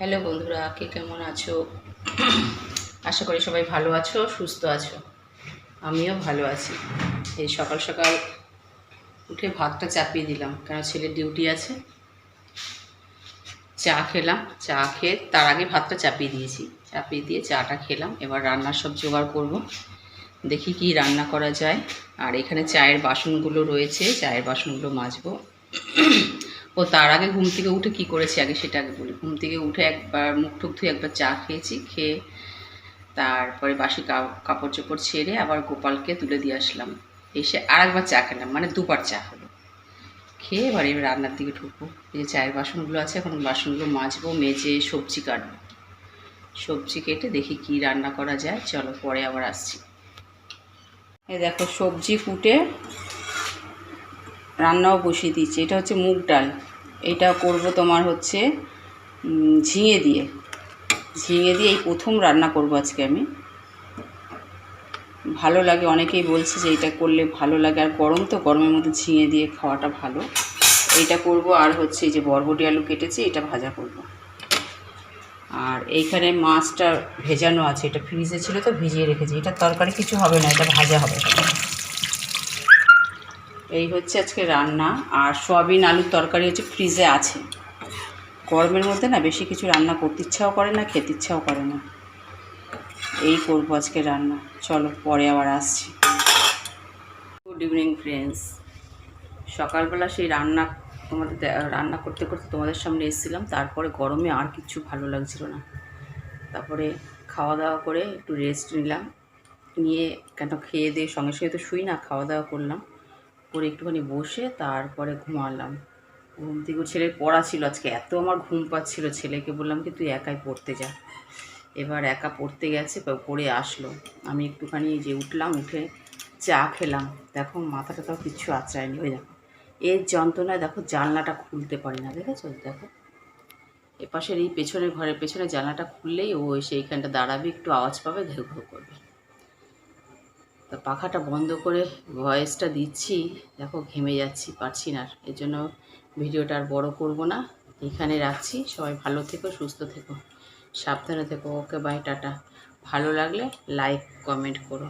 Hello বন্ধুরা, কে কেমন আছো? আশা করি সবাই ভালো আছো, সুস্থ আছো। আমিও ভালো আছি। এই সকাল সকাল উঠে ভাতটা চাপিয়ে দিলাম, কারণ ছেলের ডিউটি আছে। চা খেলাম, চা খেয়ে তার আগে ভাতটা চাপিয়ে দিয়েছি, চাপিয়ে দিয়ে চাটা খেলাম। এবার রান্নার সব জোগাড় করব, দেখি কি রান্না করা যায়। আর এখানে চায়ের বাসনগুলো রয়েছে, চায়ের বাসনগুলো মাজবো। ও তার আগে ঘুম থেকে উঠে কি করেছি আগে সেটা আগে বলি। ঘুম থেকে উঠে একবার মুখ টুক ধুয়ে একবার চা খেয়েছি, খেয়ে তারপরে বাসি কাপড় চোপড় ছেড়ে আবার গোপালকে তুলে দিয়ে আসলাম। এসে আর একবার চা খেলাম, মানে দুবার চা হলো। খেয়ে এবার রান্নার দিকে ঢুকবো। এই যে চায়ের বাসনগুলো আছে, এখন বাসনগুলো মাজবো, মেজে সবজি কাটবো। সবজি কেটে দেখি কি রান্না করা যায়। চলো পরে আবার আসছি। এই দেখো সবজি কুটে রান্নাও বসিয়ে দিচ্ছি। এটা হচ্ছে মুগ ডাল, এটা করব তোমার হচ্ছে ঝিঙে দিয়ে। ঝিঙে দিয়ে এই প্রথম রান্না করব আজকে আমি। ভালো লাগে, অনেকেই বলছে যে এটা করলে ভালো লাগে, আর গরম তো, গরমের মধ্যে ঝিঙে দিয়ে খাওয়াটা ভালো। এইটা করব। আর হচ্ছে এই যে বরবটি আলু কেটেছি, এটা ভাজা করব। আর এইখানে মাছটা ভেজানো আছে, এটা ফ্রিজে ছিল তো ভিজিয়ে রেখেছি। এটা তরকারি কিছু হবে না, এটা ভাজা হবে। এই হচ্ছে আজকে রান্না। আর সয়াবিন আলুর তরকারি হচ্ছে ফ্রিজে আছে। গরমের মধ্যে না বেশি কিছু রান্না করতে ইচ্ছাও করে না, খেতে ইচ্ছাও করে না। এই করবো আজকে রান্না। চলো পরে আবার আসছি। Good evening friends. সকালবেলা সেই রান্না করতে করতে তোমাদের সামনে এসেছিলাম। তারপরে গরমে আর কিছু ভালো লাগছিল না। তারপরে খাওয়া দাওয়া করে একটু রেস্ট নিলাম। নিয়ে কেন খেয়ে দিয়ে সঙ্গে সঙ্গে তো শুই না, খাওয়া দাওয়া করলাম, করে একটুখানি বসে তারপরে ঘুমালাম। ঘুম থেকে ছেলের পড়া ছিল আজকে, এত আমার ঘুম পাচ্ছিল। ছেলেকে বললাম কি তুই একাই পড়তে যা। এবার একা পড়তে গেছে, পড়ে আসলো। আমি একটুখানি যে উঠলাম, উঠে চা খেলাম। দেখো মাথাটা তো কিচ্ছু আঁচড়ায়নি। ওই দেখো এর যন্ত্রণায় দেখো জানলাটা খুলতে পারি না, দেখেছো? দেখো এপাশের এই পেছনের ঘরের পেছনে জানলাটা খুললেই ও সেইখানটা দাঁড়াবে, একটু আওয়াজ পাবে, ঘেউ ঘেউ করবে। তো পাখাটা বন্ধ করে ভয়েসটা দিচ্ছি, দেখো ঘেমে যাচ্ছি, পারছি না। এর জন্য ভিডিওটা আর বড় করব না, এখানে রাখছি। সবাই ভালো থেকো, সুস্থ থেকো, সাবধানে থেকো। Okay bye, tata. ভালো লাগলে লাইক কমেন্ট করো।